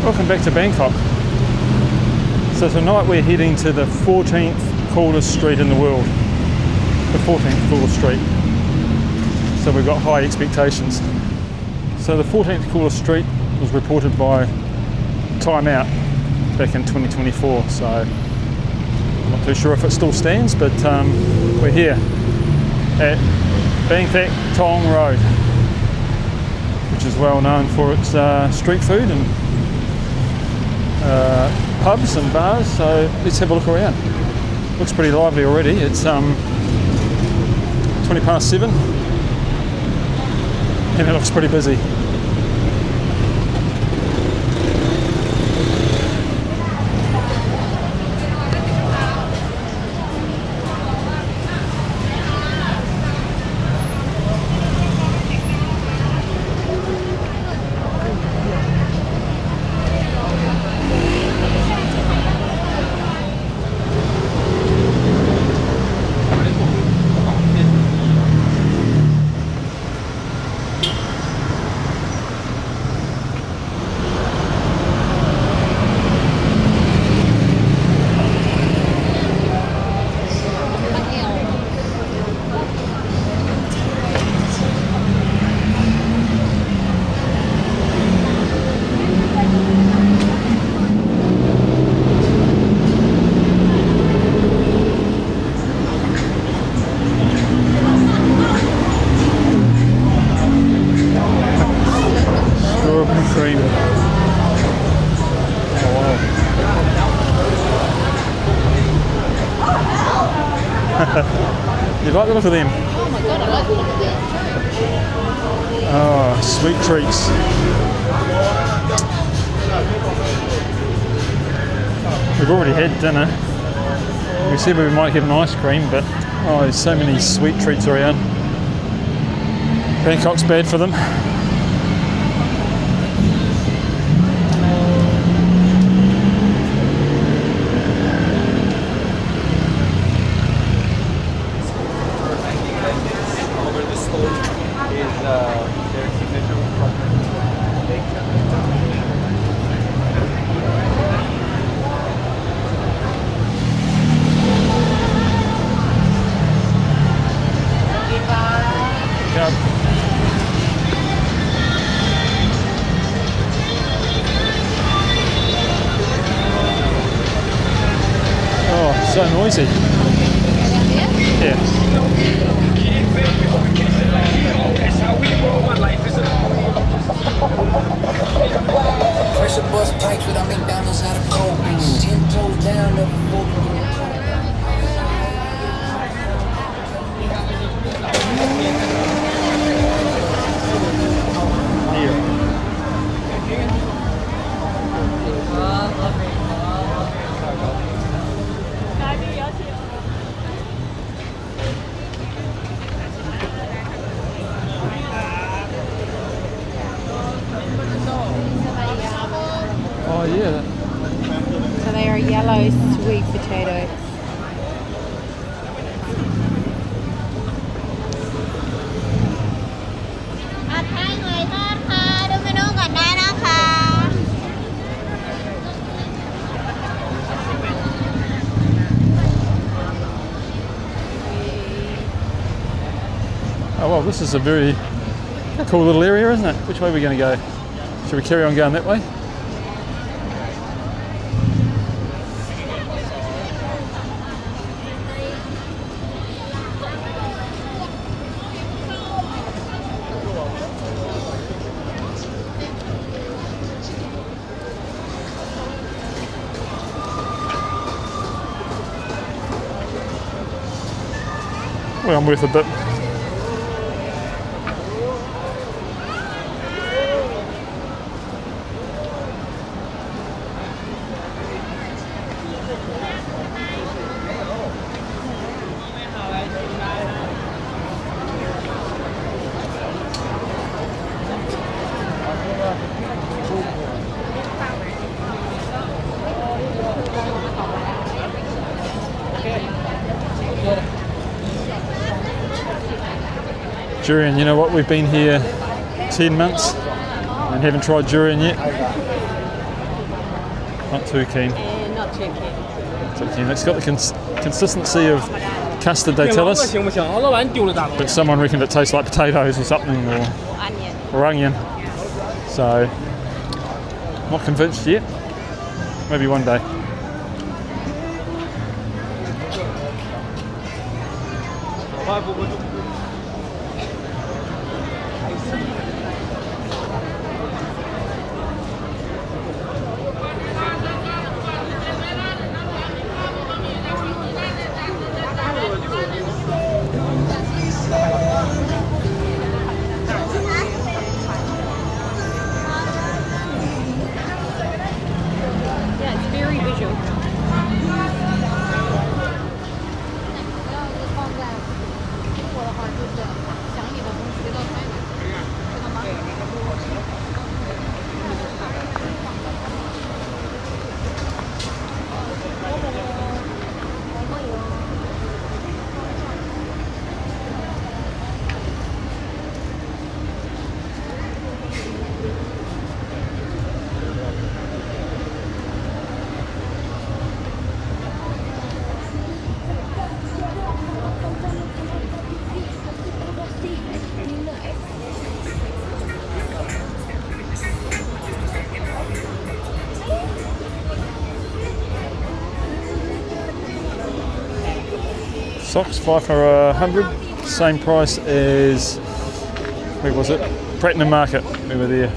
Welcome back to Bangkok. So tonight we're heading to the 14th coolest street in the world. The 14th coolest street. So we've got high expectations. So the 14th coolest street was reported by Time Out back in 2024. So I'm not too sure if it still stands, but we're here at Banthat Thong Road, which is well known for its street food and pubs and bars. So let's have a look around. Looks pretty lively already. It's 20 past 7 and it looks pretty busy. You like the look of them? Oh my god, I like the look of them. Oh, sweet treats. We've already had dinner. We said we might get an ice cream, but oh, there's so many sweet treats around. Bangkok's bad for them. Oh, so noisy. Yeah. Pressure bust pipes with our McDonald's out of cold. 10 toes down, never fold. Oh yeah. So they are yellow sweet potatoes. Oh well, this is a very cool little area, isn't it? Which way are we going to go? Should we carry on going that way? Well, I'm worth a bit. Durian, you know what, we've been here 10 months and haven't tried durian yet. Not too keen. And not too keen. Too keen. It's got the consistency of custard, they tell us. But someone reckoned it tastes like potatoes or something, Onion. or onion. So, not convinced yet. Maybe one day. Yeah, it's very visual. Socks, 5 for 100. Same price as, where was it? Platinum Market. We were there.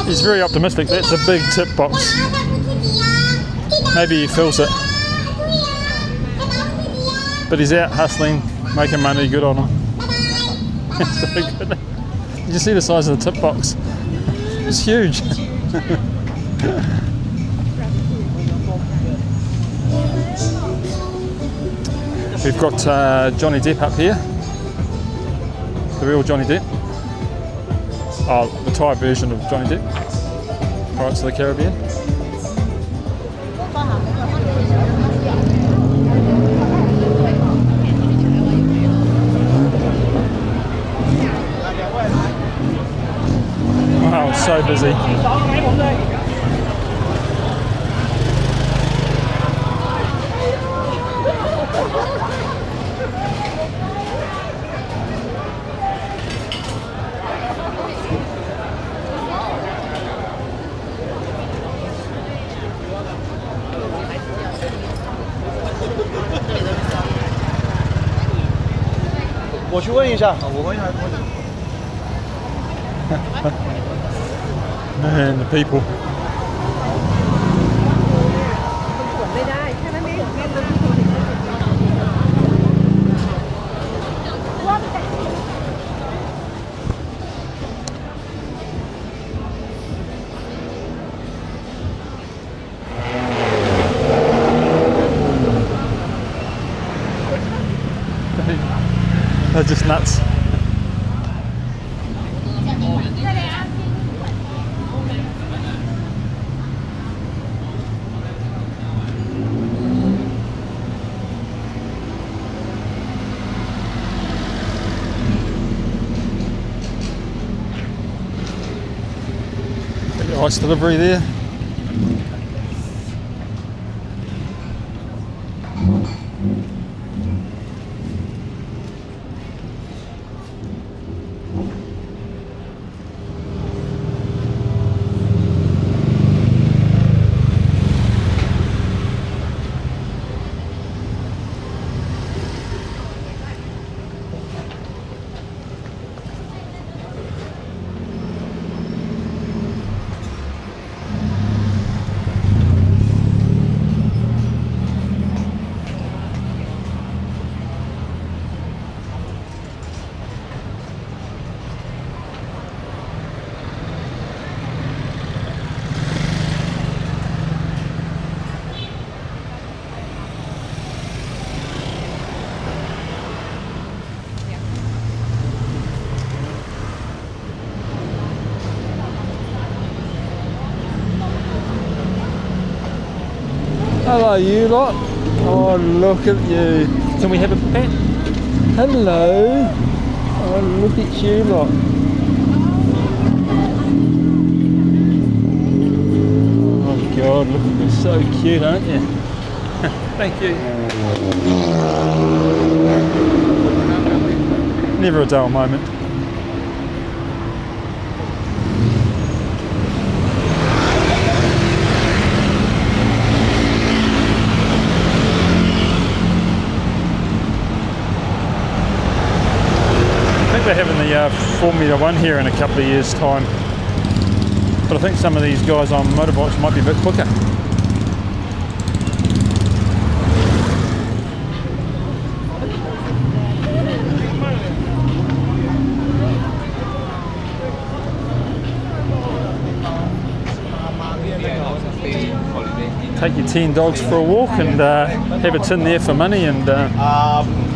He's very optimistic. That's a big tip box. Maybe he feels it. But he's out hustling, making money. Good on him. So good. Did you see the size of the tip box? It's huge. We've got Johnny Depp up here. The real Johnny Depp. Oh, the Thai version of Johnny Depp. Pirates of the Caribbean. Wow, so busy. Man, the people. They're just nuts. Ice delivery there. Hello, you lot. Oh, look at you. Can we have a pet? Hello. Oh, look at you lot. Oh God, look, you're so cute, aren't you? Thank you. Never a dull moment. They're having the Formula 1 here in a couple of years' time, but I think some of these guys on motorbikes might be a bit quicker. Take your 10 dogs for a walk and have a tin there for money, and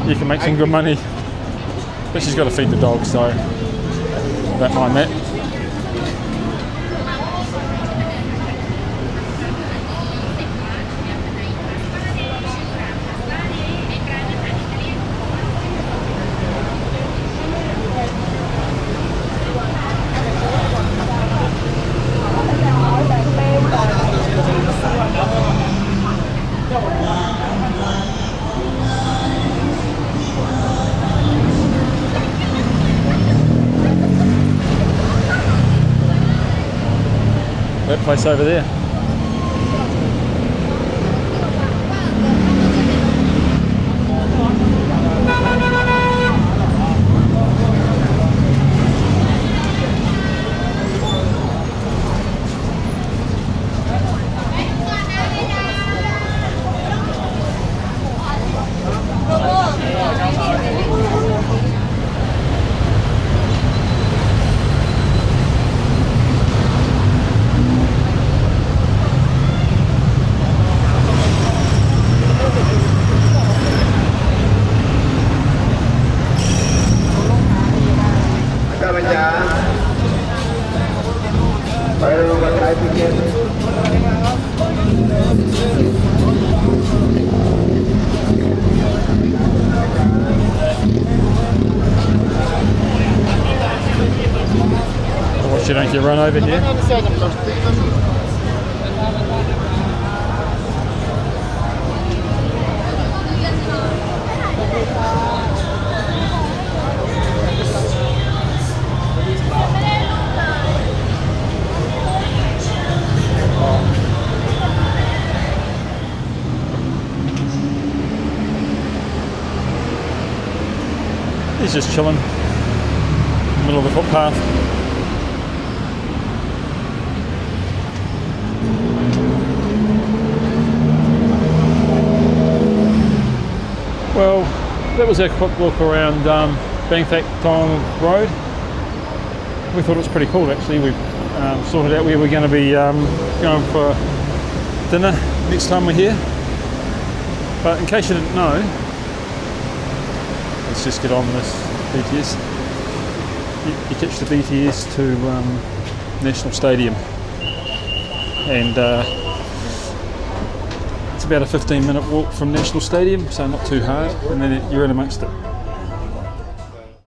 you can make some good money. But she's got to feed the dogs, so don't mind that. That place over there. You don't get run over here. He's just chilling in the middle of the footpath. Well, that was our quick look around Banthat Thong Road. We thought it was pretty cool actually. We sorted out where we're going to be going for dinner next time we're here. But in case you didn't know, let's just get on this BTS. You catch the BTS to National Stadium, and it's about a 15-minute walk from National Stadium, so not too hard, and then you're in amongst it.